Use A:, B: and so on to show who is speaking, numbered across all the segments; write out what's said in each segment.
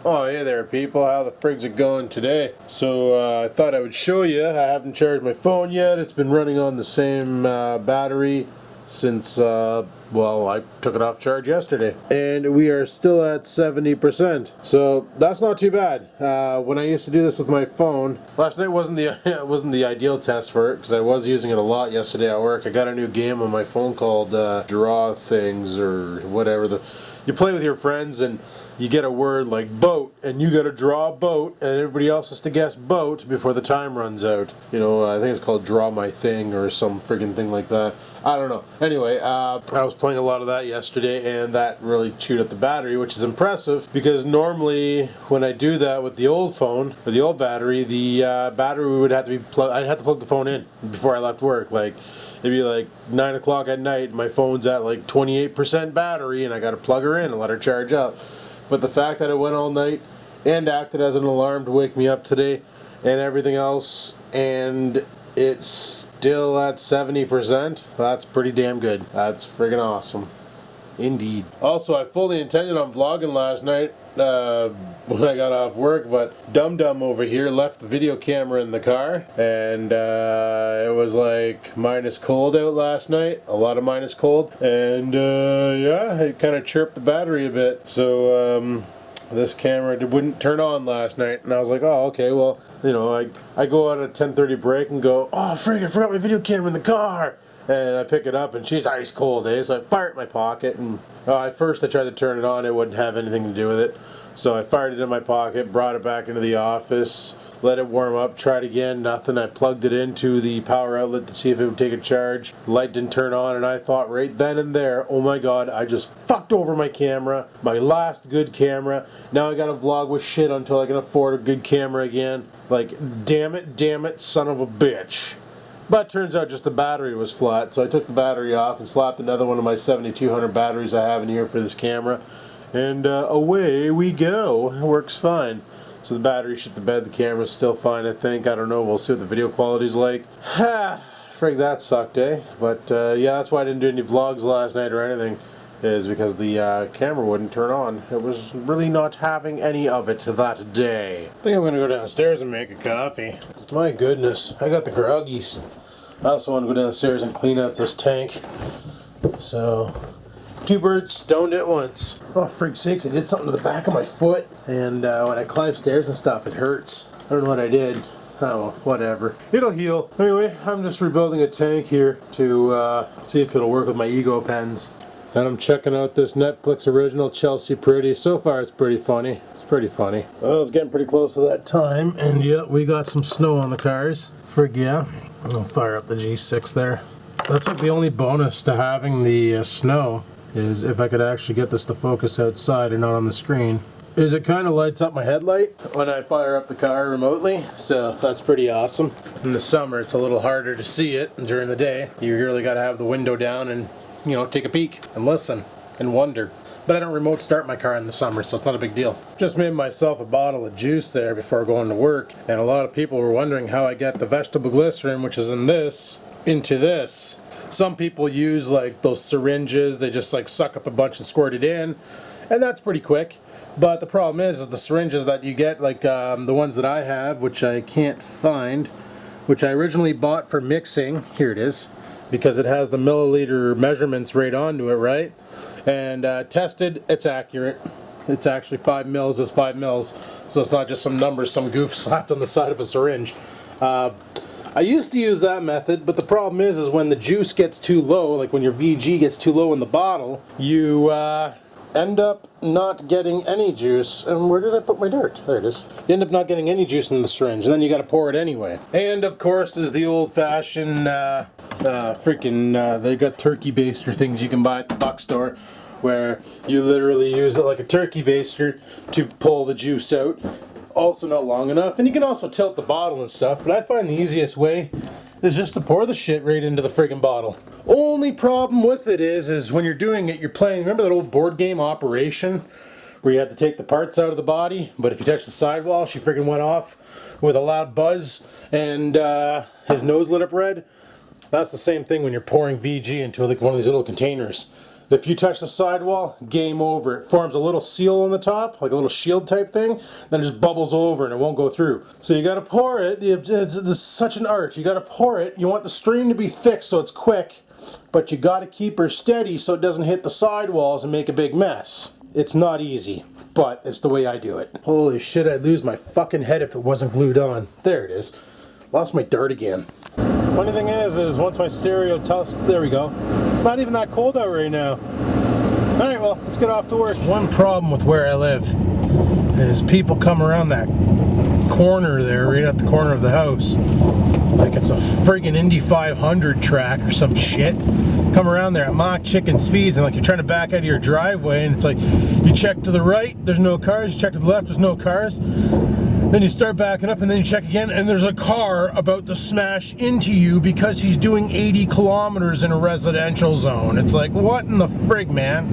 A: Oh, hey there people, how the frig's it going today? So I thought I would show you. I haven't charged my phone yet. It's been running on the same battery since, well, I took it off charge yesterday. And we are still at 70%. So that's not too bad. When I used to do this with my phone, last night wasn't the ideal test for it because I was using it a lot yesterday at work. I got a new game on my phone called Draw Things or whatever. You play with your friends and you get a word like boat, and you got to draw a boat, and everybody else has to guess boat before the time runs out. You know, I think it's called Draw My Thing or some friggin' thing like that. I don't know. Anyway, I was playing a lot of that yesterday, and that really chewed up the battery, which is impressive because normally when I do that with the old phone or the old battery, the battery would have to be I'd have to plug the phone in before I left work. Like it'd be like 9 o'clock at night, my phone's at like 28% battery, and I got to plug her in and let her charge up. But the fact that it went all night and acted as an alarm to wake me up today and everything else, and it's still at 70%, that's pretty damn good. That's friggin' awesome. Indeed. Also, I fully intended on vlogging last night when I got off work, but Dum Dum over here left the video camera in the car, and it was like minus cold out last night, a lot of minus cold, and yeah, it kind of chirped the battery a bit, so this camera wouldn't turn on last night, and I was like, oh, okay, well, you know, I go out at 10:30 break and go, oh, frig, I forgot my video camera in the car. And I pick it up, and she's ice cold, so I fire it in my pocket, and at first I tried to turn it on, it wouldn't have anything to do with it, so I fired it in my pocket, brought it back into the office, let it warm up, tried again, nothing. I plugged it into the power outlet to see if it would take a charge. The light didn't turn on, and I thought right then and there, oh my god, I just fucked over my camera, my last good camera. Now I gotta vlog with shit until I can afford a good camera again. Like, damn it, son of a bitch. But turns out just the battery was flat, so I took the battery off and slapped another one of my 7200 batteries I have in here for this camera, and away we go. It works fine. So the battery shit the bed, the camera's still fine, I think. I don't know, we'll see what the video quality's like. Ha! Frig, that sucked, eh? But yeah, that's why I didn't do any vlogs last night or anything, is because the camera wouldn't turn on. It was really not having any of it that day. I think I'm gonna go downstairs and make a coffee. My goodness, I got the groggies. I also want to go downstairs and clean out this tank. So, two birds stoned at once. Oh, frig sakes, I did something to the back of my foot, and when I climb stairs and stuff, it hurts. I don't know what I did. Oh, whatever. It'll heal. Anyway, I'm just rebuilding a tank here to see if it'll work with my ego pens. And I'm checking out this Netflix original, Chelsea Pretty. So far, it's pretty funny. It's pretty funny. Well, it's getting pretty close to that time, and yeah, we got some snow on the cars. Frig, yeah. I'll fire up the G6 there. That's like the only bonus to having the snow, is if I could actually get this to focus outside and not on the screen, is it kind of lights up my headlight when I fire up the car remotely, so that's pretty awesome. In the summer, it's a little harder to see it during the day. You really got to have the window down and, you know, take a peek and listen and wonder. But I don't remote start my car in the summer, so it's not a big deal. Just made myself a bottle of juice there before going to work, and a lot of people were wondering how I get the vegetable glycerin, which is in this, into this. Some people use like those syringes, they just like suck up a bunch and squirt it in, and that's pretty quick. But the problem is the syringes that you get, like the ones that I have, which I can't find, which I originally bought for mixing, here it is, because it has the milliliter measurements right onto it, right? And tested, it's accurate. It's actually 5 mils is 5 mils, so it's not just some numbers some goof slapped on the side of a syringe. I used to use that method, but the problem is when the juice gets too low, like when your VG gets too low in the bottle, you end up not getting any juice. And where did I put my dirt? There it is. You end up not getting any juice in the syringe, and then you got to pour it anyway. And of course, there's the old-fashioned they got turkey baster things you can buy at the buck store, where you literally use it like a turkey baster to pull the juice out. Also not long enough, and you can also tilt the bottle and stuff, but I find the easiest way is just to pour the shit right into the friggin' bottle. Only problem with it is when you're doing it, you're playing, remember that old board game Operation, where you had to take the parts out of the body, but if you touch the sidewall, she friggin' went off with a loud buzz, and his nose lit up red? That's the same thing when you're pouring VG into like one of these little containers. If you touch the sidewall, game over. It forms a little seal on the top, like a little shield type thing, then it just bubbles over and it won't go through. So you gotta pour it. It's such an art. You gotta pour it. You want the stream to be thick so it's quick, but you gotta keep her steady so it doesn't hit the sidewalls and make a big mess. It's not easy, but it's the way I do it. Holy shit, I'd lose my fucking head if it wasn't glued on. There it is. Lost my dart again. Funny thing is once my stereo tells, there we go. It's not even that cold out right now. Alright, well, let's get off to work. One problem with where I live is people come around that corner there, right at the corner of the house, like it's a friggin' Indy 500 track or some shit. Come around there at Mach chicken speeds and like you're trying to back out of your driveway and it's like you check to the right, there's no cars, you check to the left, there's no cars. Then you start backing up and then you check again and there's a car about to smash into you because he's doing 80 kilometers in a residential zone. It's like, what in the frig, man?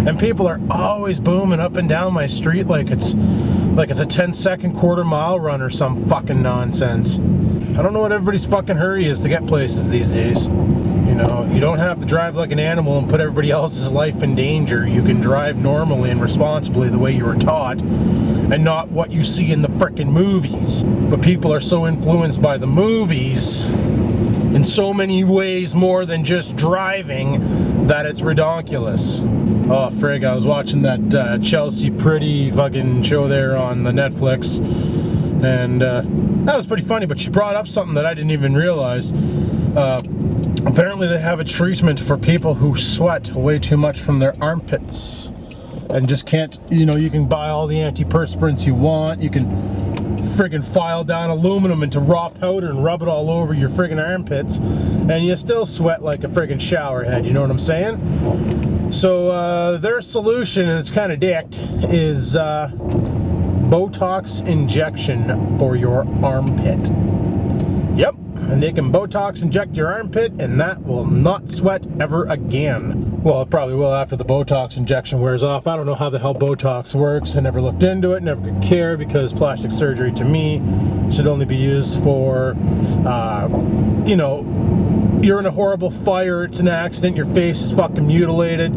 A: And people are always booming up and down my street like it's a 10-second quarter-mile run or some fucking nonsense. I don't know what everybody's fucking hurry is to get places these days. You know, you don't have to drive like an animal and put everybody else's life in danger. You can drive normally and responsibly the way you were taught and not what you see in the frickin' movies. But people are so influenced by the movies in so many ways more than just driving that it's redonkulous. Oh frig, I was watching that Chelsea Pretty fucking show there on the Netflix and that was pretty funny, but she brought up something that I didn't even realize. Apparently they have a treatment for people who sweat way too much from their armpits and just can't, you know, you can buy all the antiperspirants you want, you can friggin' file down aluminum into raw powder and rub it all over your friggin' armpits and you still sweat like a friggin' shower head, you know what I'm saying? So their solution, and it's kind of dicked, is Botox injection for your armpit. Yep, and they can Botox inject your armpit and that will not sweat ever again. Well, it probably will after the Botox injection wears off. I don't know how the hell Botox works. I never looked into it, never could care, because plastic surgery to me should only be used for, you know, you're in a horrible fire, it's an accident, your face is fucking mutilated.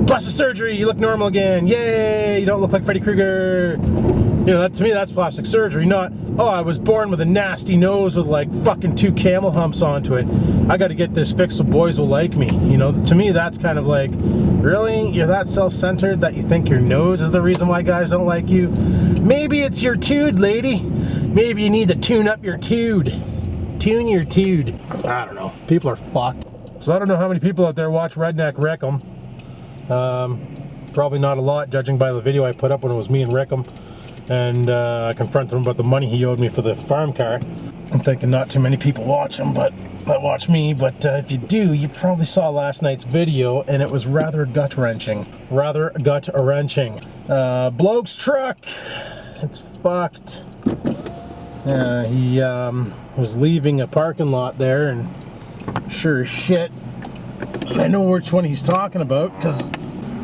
A: Plastic surgery, you look normal again, yay, you don't look like Freddy Krueger. You know, that, to me, that's plastic surgery, not, oh, I was born with a nasty nose with like fucking 2 camel humps onto it. I gotta get this fixed so boys will like me. You know, to me, that's kind of like, really? You're that self-centered that you think your nose is the reason why guys don't like you? Maybe it's your tood, lady. Maybe you need to tune up your tood. Tune your tood. I don't know. People are fucked. So I don't know how many people out there watch Redneck Rickham. Probably not a lot, judging by the video I put up when it was me and Rickham. And I confronted him about the money he owed me for the farm car. I'm thinking not too many people watch him, but that watch me. But if you do, you probably saw last night's video, and it was rather gut-wrenching. Rather gut-wrenching. Bloke's truck. It's fucked. He was leaving a parking lot there, and sure as shit, I know which one he's talking about, because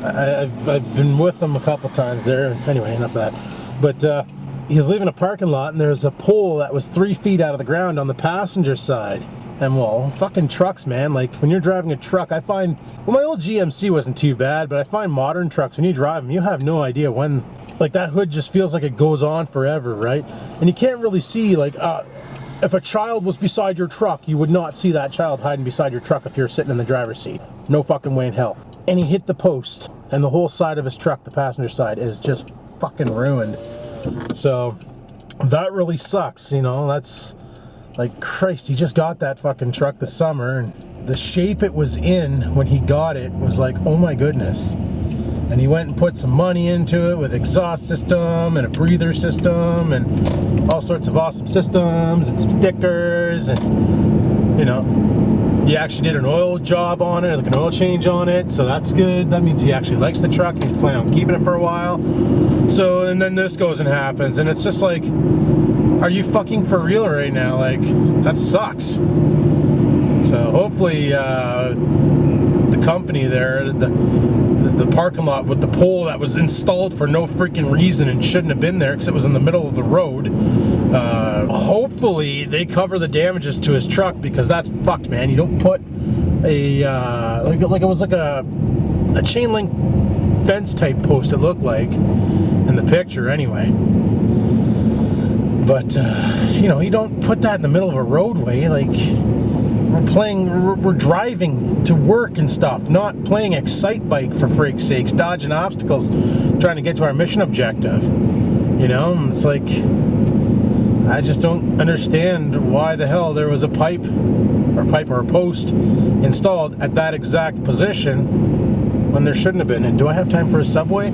A: I've been with him a couple times there. Anyway, enough of that. But he was leaving a parking lot and there's a pole that was 3 feet out of the ground on the passenger side. And well, fucking trucks, man. Like when you're driving a truck, I find, well, my old GMC wasn't too bad, but I find modern trucks, when you drive them, you have no idea when, like that hood just feels like it goes on forever, right? And you can't really see, like, if a child was beside your truck, you would not see that child hiding beside your truck if you're sitting in the driver's seat. No fucking way in hell. And he hit the post, and the whole side of his truck, the passenger side, is just fucking ruined. So that really sucks, you know. That's like, Christ, he just got that fucking truck this summer, and the shape it was in when he got it was like, oh my goodness. And he went and put some money into it with exhaust system and a breather system and all sorts of awesome systems and some stickers, and you know, he actually did an oil job on it, like an oil change on it, so that's good. That means he actually likes the truck and he's planning on keeping it for a while. So, and then this goes and happens, and it's just like, are you fucking for real right now? Like, that sucks. So hopefully the company there, the parking lot with the pole that was installed for no freaking reason and shouldn't have been there because it was in the middle of the road, hopefully they cover the damages to his truck, because that's fucked, man. You don't put a like it was like a a chain link fence type post, it looked like, in the picture anyway. But, you know, you don't put that in the middle of a roadway. Like, we're driving to work and stuff, not playing Excite Bike, for frig's sakes, dodging obstacles, trying to get to our mission objective. You know, and it's like, I just don't understand why the hell there was a pipe or a post installed at that exact position when there shouldn't have been. And do I have time for a Subway?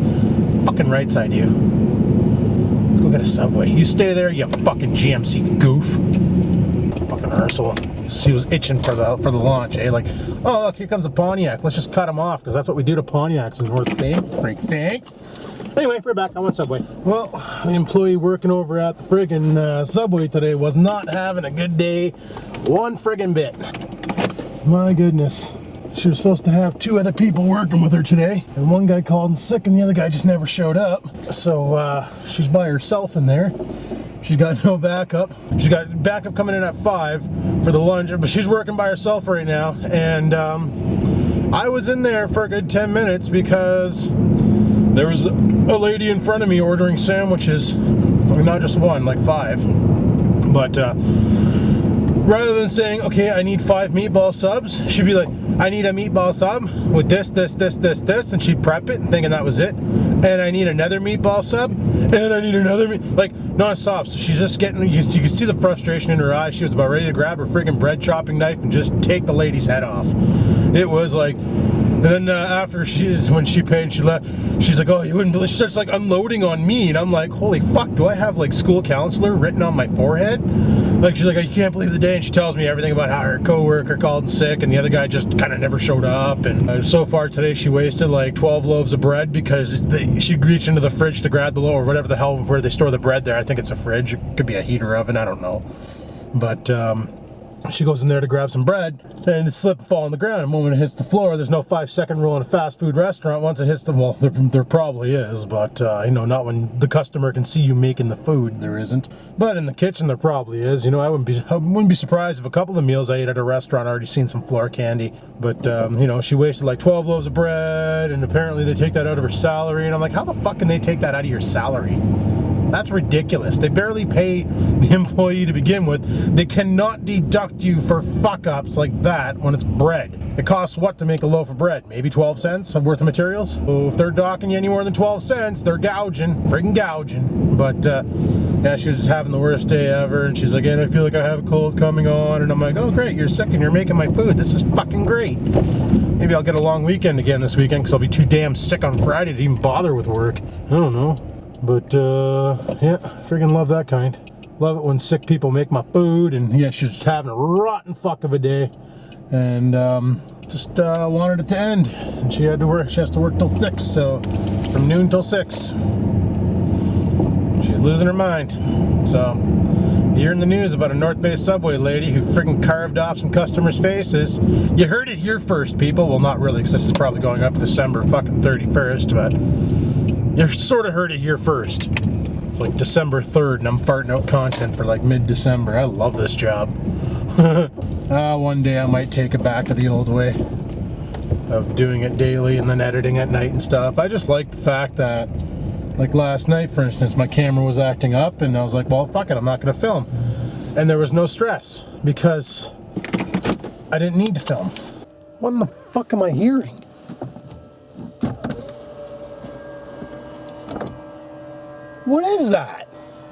A: Fucking right side you. Let's go get a Subway. You stay there, you fucking GMC goof. Fucking arsehole. He was itching for the launch, eh? Like, oh look, here comes a Pontiac. Let's just cut him off, because that's what we do to Pontiacs in North Bay. Freak sakes. Anyway, we're back. I want Subway. Well, the employee working over at the friggin' Subway today was not having a good day one friggin' bit. My goodness. She was supposed to have 2 other people working with her today, and one guy called in sick and the other guy just never showed up. So she's by herself in there. She's got no backup. She's got backup coming in at 5 for the lunch, but she's working by herself right now. And I was in there for a good 10 minutes because there was a lady in front of me ordering sandwiches. I mean, not just one, like 5. But rather than saying, okay, I need 5 meatball subs, she'd be like, I need a meatball sub with this, and she'd prep it and thinking that was it. And I need another meatball sub, and I need another like non-stop. So she's just getting, you can see the frustration in her eyes. She was about ready to grab her friggin' bread chopping knife and just take the lady's head off. It was like, and then after when she paid and she left, she's like, oh, you wouldn't believe, she starts like unloading on me, and I'm like, holy fuck, do I have like school counselor written on my forehead? Like, she's like, oh, you can't believe the day, and she tells me everything about how her coworker called in sick and the other guy just kind of never showed up. And so far today she wasted like 12 loaves of bread because she reached into the fridge to grab the loaf, or whatever the hell where they store the bread there. I think it's a fridge, it could be a heater oven, I don't know. But she goes in there to grab some bread, and it slipped and fall on the ground. The moment it hits the floor, there's no 5-second rule in a fast food restaurant. Once it hits the wall, there probably is, but you know, not when the customer can see you making the food, there isn't. But in the kitchen, there probably is. You know, I wouldn't be surprised if a couple of the meals I ate at a restaurant already seen some floor candy. But you know, she wasted like 12 loaves of bread, and apparently they take that out of her salary. And I'm like, how the fuck can they take that out of your salary? That's ridiculous. They barely pay the employee to begin with. They cannot deduct you for fuck-ups like that when it's bread. It costs what to make a loaf of bread? Maybe 12 cents worth of materials? So if they're docking you any more than 12 cents, they're gouging, friggin' gouging. But yeah, she was just having the worst day ever, and she's like, and I feel like I have a cold coming on, and I'm like, oh great, you're sick and you're making my food. This is fucking great. Maybe I'll get a long weekend again this weekend, because I'll be too damn sick on Friday to even bother with work. I don't know. But, yeah, friggin' love that kind. Love it when sick people make my food, and yeah, she's just having a rotten fuck of a day. And, just, wanted it to end. And she has to work till 6, so, from noon till 6. She's losing her mind. So, you hear in the news about a North Bay Subway lady who friggin' carved off some customers' faces. You heard it here first, people. Well, not really, because this is probably going up December fucking 31st, but you sort of heard it here first. It's like December 3rd, and I'm farting out content for like mid-December. I love this job. One day I might take it back to the old way of doing it daily and then editing at night and stuff. I just like the fact that, like last night, for instance, my camera was acting up, and I was like, well, fuck it, I'm not going to film. And there was no stress, because I didn't need to film. What in the fuck am I hearing? What is that?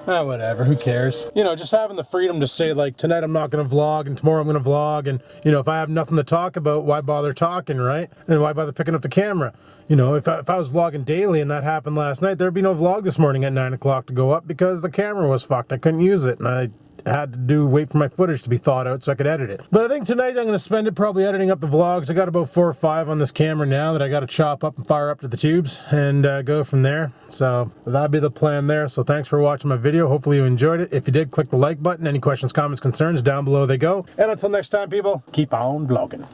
A: Whatever, who cares? You know, just having the freedom to say, like, tonight I'm not going to vlog, and tomorrow I'm going to vlog, and, you know, if I have nothing to talk about, why bother talking, right? And why bother picking up the camera? You know, if I was vlogging daily and that happened last night, there'd be no vlog this morning at 9 o'clock to go up, because the camera was fucked. I couldn't use it, and I had to wait for my footage to be thawed out so I could edit it. But I think tonight I'm going to spend it probably editing up the vlogs. I got about 4 or 5 on this camera now that I got to chop up and fire up to the tubes and go from there. So that'll be the plan there. So thanks for watching my video. Hopefully you enjoyed it. If you did, click the like button. Any questions, comments, concerns, down below they go. And until next time, people, keep on vlogging.